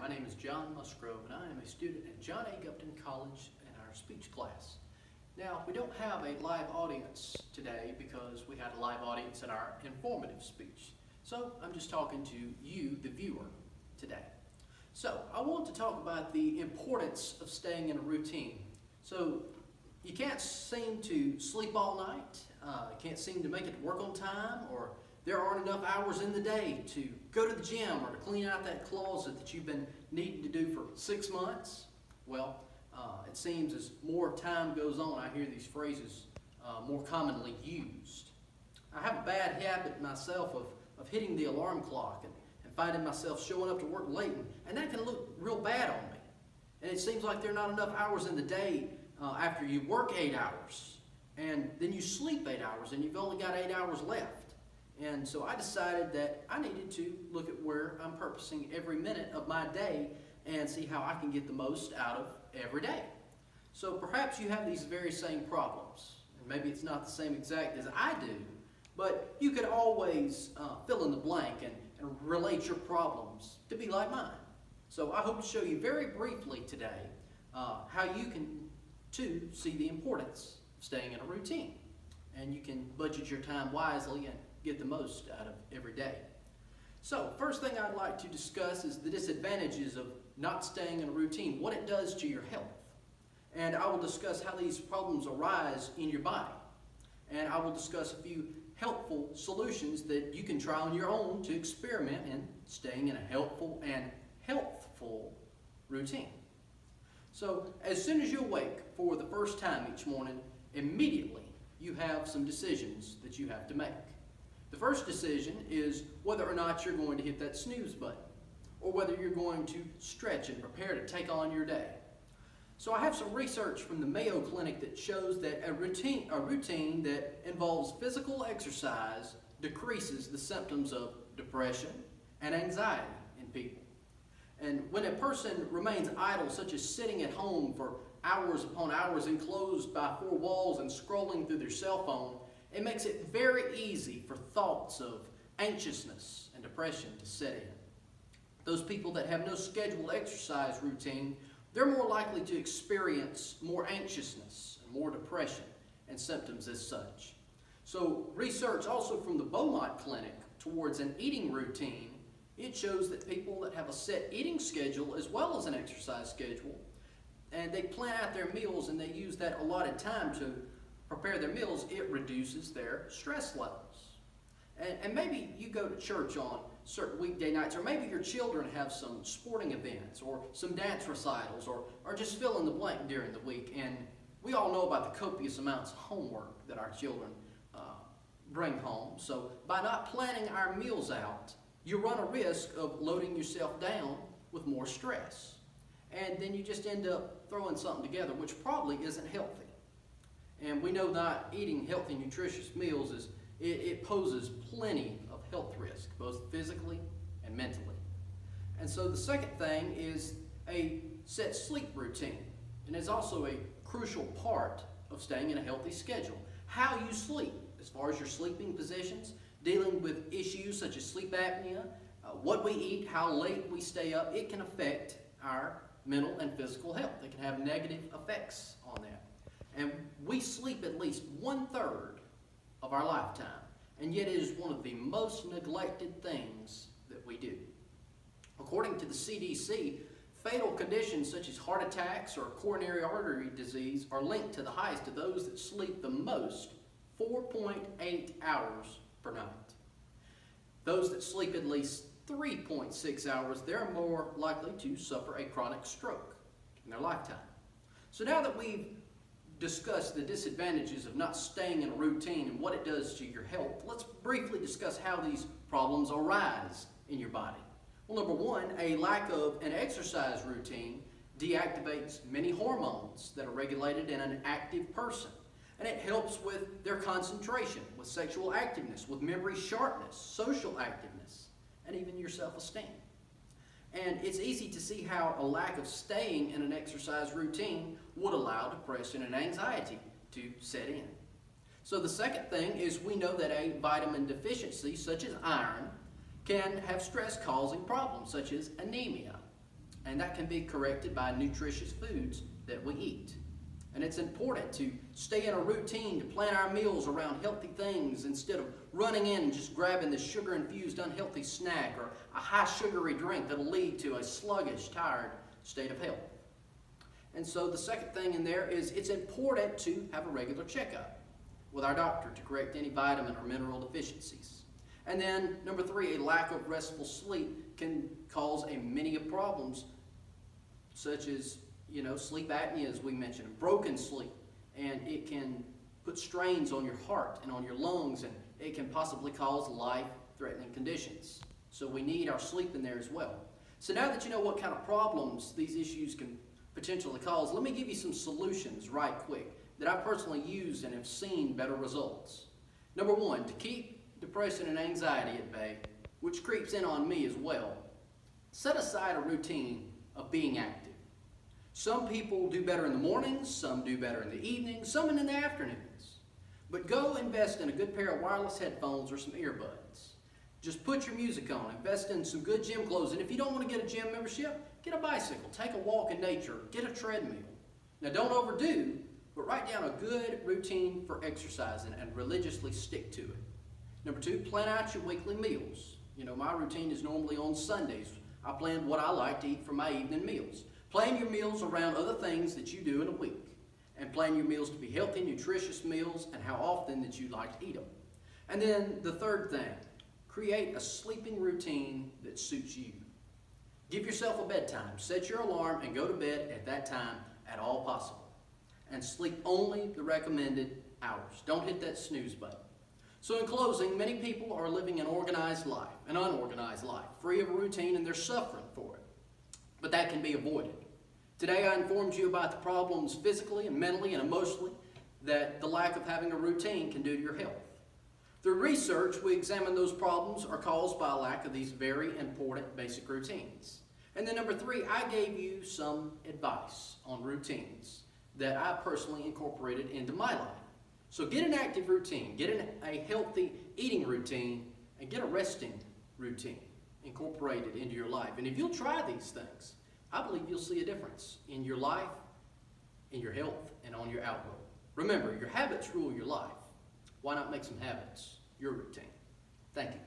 my name is John Musgrove, and I am a student at John A. Gupton College in our speech class. Now, we don't have a live audience today because we had a live audience in our informative speech. So, I'm just talking to you, the viewer, today. So, I want to talk about the importance of staying in a routine. So, you can't seem to sleep all night, can't seem to make it to work on time, or there aren't enough hours in the day to go to the gym or to clean out that closet that you've been needing to do for 6 months. Well, it seems as more time goes on, I hear these phrases more commonly used. I have a bad habit myself of hitting the alarm clock and finding myself showing up to work late, and that can look real bad on me. And it seems like there are not enough hours in the day after you work 8 hours, and then you sleep 8 hours, and you've only got 8 hours left. And so I decided that I needed to look at where I'm purposing every minute of my day and see how I can get the most out of every day. So perhaps you have these very same problems. And maybe it's not the same exact as I do, but you could always fill in the blank and relate your problems to be like mine. So I hope to show you very briefly today how you can too see the importance of staying in a routine. And you can budget your time wisely and get the most out of every day. So, first thing I'd like to discuss is the disadvantages of not staying in a routine, what it does to your health. And I will discuss how these problems arise in your body. And I will discuss a few helpful solutions that you can try on your own to experiment in staying in a helpful and healthful routine. So, as soon as you awake for the first time each morning, immediately you have some decisions that you have to make. The first decision is whether or not you're going to hit that snooze button, or whether you're going to stretch and prepare to take on your day. So I have some research from the Mayo Clinic that shows that a routine that involves physical exercise decreases the symptoms of depression and anxiety in people. And when a person remains idle, such as sitting at home for hours upon hours enclosed by four walls and scrolling through their cell phone, it makes it very easy for thoughts of anxiousness and depression to set in. Those people that have no scheduled exercise routine, they're more likely to experience more anxiousness and more depression and symptoms as such. So research also from the Beaumont Clinic towards an eating routine, it shows that people that have a set eating schedule as well as an exercise schedule, and they plan out their meals and they use that allotted time to prepare their meals, it reduces their stress levels. And maybe you go to church on certain weekday nights, or maybe your children have some sporting events or some dance recitals, or just fill in the blank during the week. And we all know about the copious amounts of homework that our children bring home. So by not planning our meals out, you run a risk of loading yourself down with more stress. And then you just end up throwing something together which probably isn't healthy. And we know that eating healthy, nutritious meals it poses plenty of health risk, both physically and mentally. And so the second thing is a set sleep routine. And it's also a crucial part of staying in a healthy schedule. How you sleep, as far as your sleeping positions, dealing with issues such as sleep apnea, what we eat, how late we stay up, it can affect our mental and physical health. It can have negative effects on that. And we sleep at least 1/3 of our lifetime. And yet it is one of the most neglected things that we do. According to the CDC, fatal conditions such as heart attacks or coronary artery disease are linked to the highest of those that sleep the most, 4.8 hours per night. Those that sleep at least 3.6 hours, they're more likely to suffer a chronic stroke in their lifetime. So now that we've discussed the disadvantages of not staying in a routine and what it does to your health, let's briefly discuss how these problems arise in your body. Well, number one, a lack of an exercise routine deactivates many hormones that are regulated in an active person. And it helps with their concentration, with sexual activeness, with memory sharpness, social activeness, and even your self-esteem. And it's easy to see how a lack of staying in an exercise routine would allow depression and anxiety to set in. So the second thing is we know that a vitamin deficiency, such as iron, can have stress-causing problems, such as anemia. and that can be corrected by nutritious foods that we eat. And it's important to stay in a routine to plan our meals around healthy things instead of running in and just grabbing the sugar-infused unhealthy snack or a high sugary drink that'll lead to a sluggish, tired state of health. And so the second thing in there is it's important to have a regular checkup with our doctor to correct any vitamin or mineral deficiencies. And then number 3, a lack of restful sleep can cause a many of problems such as sleep apnea, as we mentioned, broken sleep, and it can put strains on your heart and on your lungs, and it can possibly cause life-threatening conditions. So we need our sleep in there as well. So now that you know what kind of problems these issues can potentially cause, let me give you some solutions right quick that I personally used and have seen better results. Number 1, to keep depression and anxiety at bay, which creeps in on me as well, set aside a routine of being active. Some people do better in the mornings, some do better in the evenings, some in the afternoons. But go invest in a good pair of wireless headphones or some earbuds. Just put your music on, invest in some good gym clothes, and if you don't want to get a gym membership, get a bicycle, take a walk in nature, get a treadmill. Now don't overdo, but write down a good routine for exercising and religiously stick to it. Number 2, plan out your weekly meals. My routine is normally on Sundays. I plan what I like to eat for my evening meals. Plan your meals around other things that you do in a week. And plan your meals to be healthy, nutritious meals and how often that you like to eat them. And then the third thing, create a sleeping routine that suits you. Give yourself a bedtime. Set your alarm and go to bed at that time at all possible. And sleep only the recommended hours. Don't hit that snooze button. So in closing, many people are living an organized life, an unorganized life, free of a routine, and they're suffering for it. But that can be avoided. Today I informed you about the problems physically and mentally and emotionally that the lack of having a routine can do to your health. Through research, we examined those problems are caused by a lack of these very important basic routines. And then number 3, I gave you some advice on routines that I personally incorporated into my life. So get an active routine, get a healthy eating routine, and get a resting routine incorporated into your life. And if you'll try these things, I believe you'll see a difference in your life, in your health, and on your outlook. Remember, your habits rule your life. Why not make some habits your routine? Thank you.